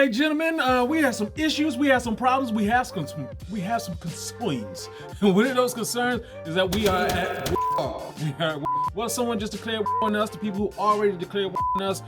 right, gentlemen, we have some issues, we have some problems, we have some concerns. And one of those concerns is that we are at well, someone just declared on us, the people who already declared on us,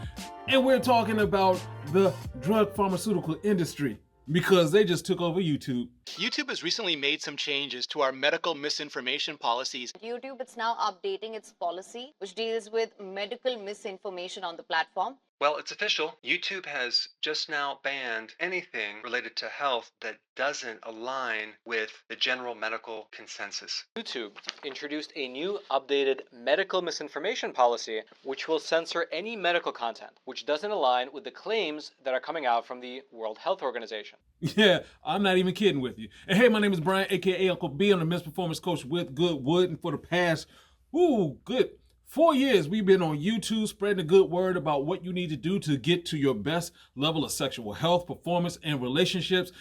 and we're talking about the drug pharmaceutical industry because they just took over YouTube. YouTube has recently made some changes to our medical misinformation policies. YouTube is now updating its policy, which deals with medical misinformation on the platform. Well, it's official. YouTube has just now banned anything related to health that doesn't align with the general medical consensus. YouTube introduced a new updated medical misinformation policy, which will censor any medical content which doesn't align with the claims that are coming out from the World Health Organization. Yeah, I'm not even kidding with you. And hey, my name is Brian, aka Uncle B. I'm the men's performance coach with Goodwood, and for the past, good 4 years, we've been on YouTube spreading the good word about what you need to do to get to your best level of sexual health, performance, and relationships.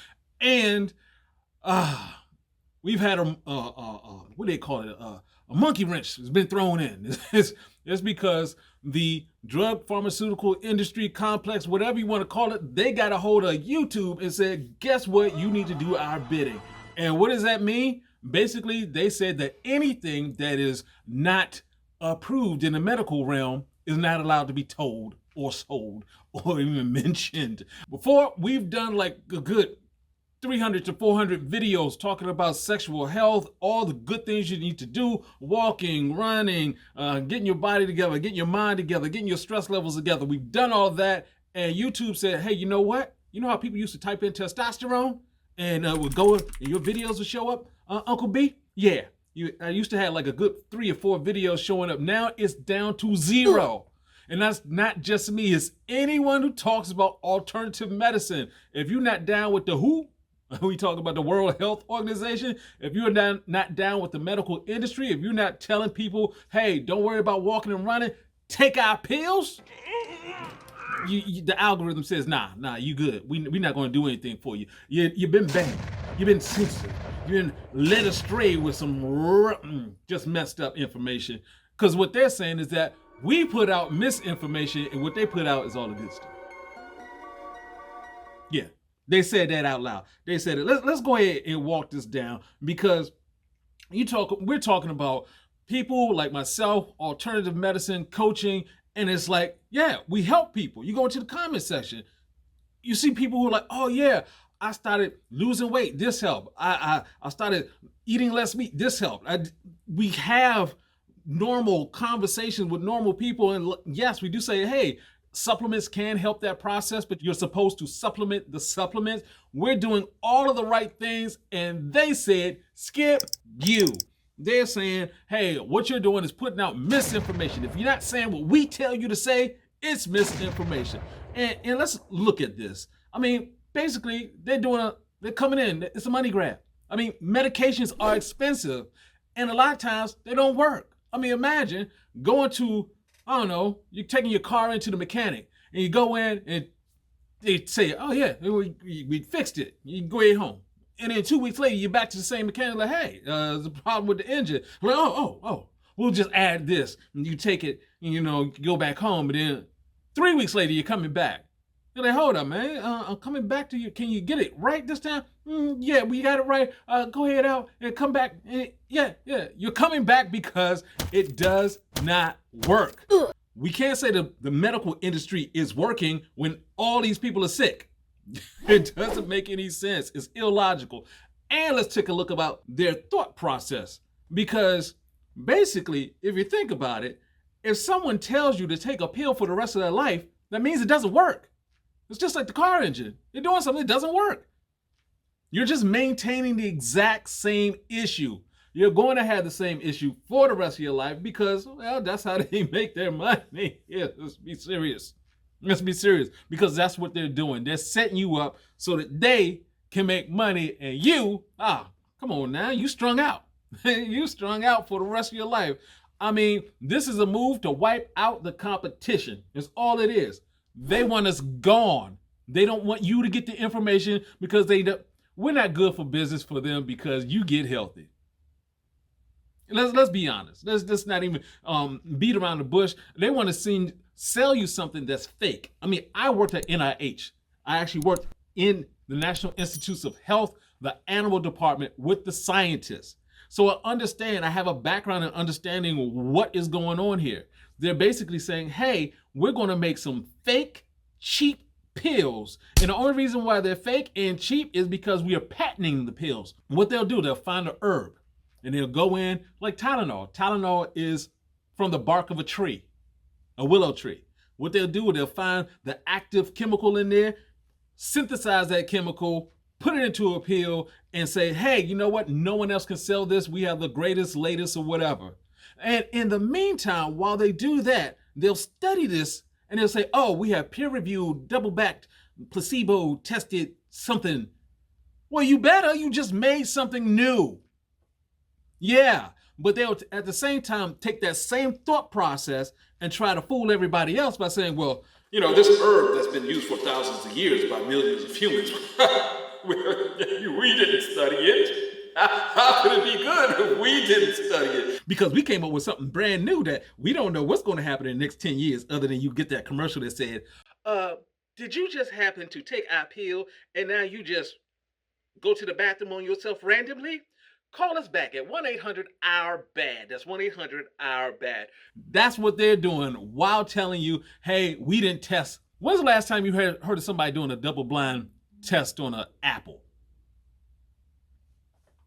And we've had what do they call it? A monkey wrench has been thrown in. It's because the drug pharmaceutical industry complex, whatever you want to call it, they got a hold of YouTube and said, guess what? You need to do our bidding. And what does that mean? Basically, they said that anything that is not approved in the medical realm is not allowed to be told or sold or even mentioned. Before, we've done like a good 300 to 400 videos talking about sexual health, all the good things you need to do, walking, running, getting your body together, getting your mind together, getting your stress levels together. We've done all that, and YouTube said, hey, you know what? You know how people used to type in testosterone and would go and your videos would show up, Uncle B? Yeah. I used to have like a good 3 or 4 videos showing up. Now it's down to 0. And that's not just me. It's anyone who talks about alternative medicine. If you're not down with the WHO, we talk about the World Health Organization. If you're not down with the medical industry, if you're not telling people, hey, don't worry about walking and running, take our pills, the algorithm says, nah, you good. We're not going to do anything for you. You've been banned. You've been censored. You've been led astray with some just messed up information. Because what they're saying is that we put out misinformation, and what they put out is all the good stuff. Yeah, they said that out loud. They said it. Let's go ahead and walk this down, because we're talking about people like myself, alternative medicine, coaching, and it's like, yeah, we help people. You go into the comment section, you see people who are like, oh yeah, I started losing weight, this helped. I started eating less meat, this helped. We have normal conversations with normal people, and yes, we do say, hey, supplements can help that process, but you're supposed to supplement the supplements. We're doing all of the right things, and they said, skip you. They're saying, hey, what you're doing is putting out misinformation. If you're not saying what we tell you to say, it's misinformation. And let's look at this. I mean, basically, they're coming in. It's a money grab. I mean, medications are expensive, and a lot of times they don't work. I mean, imagine going to, I don't know, you're taking your car into the mechanic, and you go in and they say, oh yeah, we fixed it. You can go ahead home. And then 2 weeks later, you're back to the same mechanic, like, hey, there's a problem with the engine. Like, oh, we'll just add this. And you take it, and, go back home, but then 3 weeks later, you're coming back. You're like, hold up, man, I'm coming back to you. Can you get it right this time? Yeah, we got it right. Go ahead out and come back. Yeah, you're coming back because it does not work. We can't say the medical industry is working when all these people are sick. It doesn't make any sense. It's illogical. And let's take a look about their thought process. Because basically, if you think about it, if someone tells you to take a pill for the rest of their life, that means it doesn't work. It's just like the car engine. You're doing something that doesn't work. You're just maintaining the exact same issue. You're going to have the same issue for the rest of your life because, well, that's how they make their money. Yeah, let's be serious. Let's be serious, because that's what they're doing. They're setting you up so that they can make money, and you, come on now, you strung out. You strung out for the rest of your life. I mean, this is a move to wipe out the competition. It's all it is. They want us gone. They don't want you to get the information because we're not good for business for them because you get healthy. Let's be honest. Let's not even beat around the bush. They want to sell you something that's fake. I mean, I worked at NIH. I actually worked in the National Institutes of Health, the animal department, with the scientists. So I understand, I have a background in understanding what is going on here. They're basically saying, hey, we're going to make some fake, cheap pills. And the only reason why they're fake and cheap is because we are patenting the pills. What they'll do, they'll find a herb and they'll go in like Tylenol. Tylenol is from the bark of a tree, a willow tree. What they'll do, they'll find the active chemical in there, synthesize that chemical, put it into a pill and say, hey, you know what? No one else can sell this. We have the greatest, latest, or whatever. And in the meantime, while they do that, they'll study this and they'll say, oh, we have peer-reviewed, double-backed, placebo-tested something. Well, you better. You just made something new. Yeah, but they'll at the same time take that same thought process and try to fool everybody else by saying, well, you know, this herb that's been used for thousands of years by millions of humans, we didn't study it. How could it be good if we didn't study it? Because we came up with something brand new that we don't know what's going to happen in the next 10 years other than you get that commercial that said, did you just happen to take our pill and now you just go to the bathroom on yourself randomly? Call us back at 1-800-OUR-BAD. That's 1-800-OUR-BAD. That's what they're doing while telling you, hey, we didn't test. When's the last time you heard of somebody doing a double-blind test on an apple?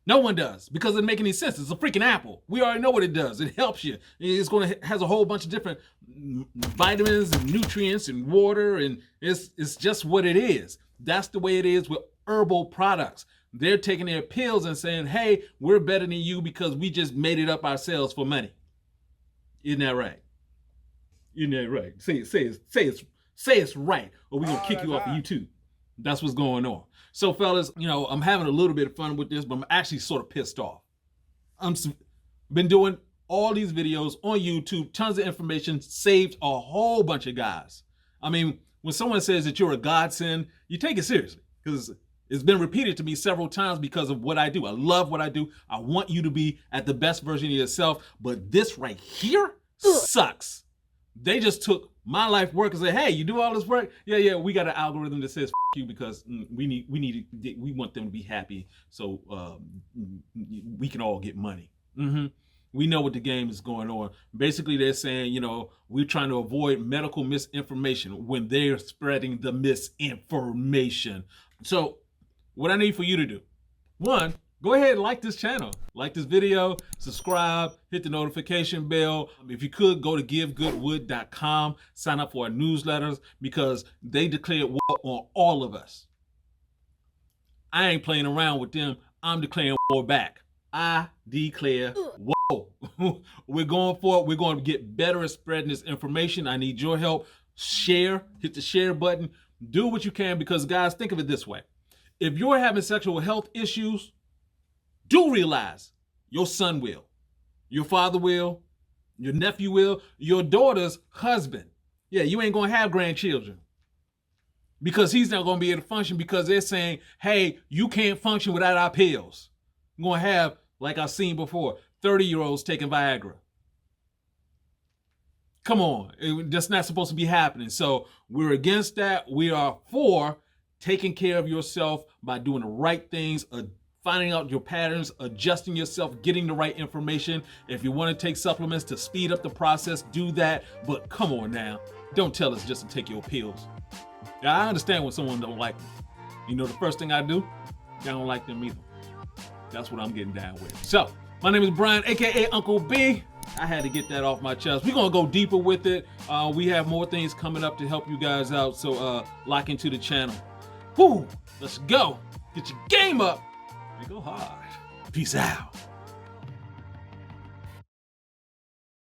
No one does, because it doesn't make any sense. It's a freaking apple. We already know what it does. It helps you. Has a whole bunch of different vitamins and nutrients and water, and it's just what it is. That's the way it is with herbal products. They're taking their pills and saying, hey, we're better than you because we just made it up ourselves for money. Isn't that right? Isn't that right? Say it's right, or we're going to kick you off of YouTube. That's what's going on. So fellas, you know, I'm having a little bit of fun with this, but I'm actually sort of pissed off. Been doing all these videos on YouTube, tons of information, saved a whole bunch of guys. I mean, when someone says that you're a godsend, you take it seriously, because it's been repeated to me several times because of what I do. I love what I do. I want you to be at the best version of yourself, but this right here sucks. They just took my life work and said, hey, you do all this work? Yeah, we got an algorithm that says you because we want them to be happy so we can all get money. We know what the game is going on. Basically, they're saying, you know, we're trying to avoid medical misinformation when they're spreading the misinformation. So what I need for you to do, one, go ahead and like this channel, like this video, subscribe, hit the notification bell. If you could, go to givegoodwood.com, sign up for our newsletters, because they declared war on all of us. I ain't playing around with them. I'm declaring war back. I declare war. We're going for it. We're going to get better at spreading this information. I need your help. Share, hit the share button. Do what you can, because guys, think of it this way. If you're having sexual health issues, do realize your son will, your father will, your nephew will, your daughter's husband. Yeah, you ain't going to have grandchildren because he's not going to be able to function, because they're saying, hey, you can't function without our pills. I'm going to have, like I've seen before, 30-year-olds taking Viagra. Come on, that's not supposed to be happening. So we're against that. We are for taking care of yourself by doing the right things, finding out your patterns, adjusting yourself, getting the right information. If you want to take supplements to speed up the process, do that. But come on now, don't tell us just to take your pills. Now, I understand when someone don't like me. You know, the first thing I do, I don't like them either. That's what I'm getting down with. So, my name is Brian, aka Uncle B. I had to get that off my chest. We're gonna go deeper with it. We have more things coming up to help you guys out, so lock into the channel. Woo, let's go. Get your game up and go hard. Peace out.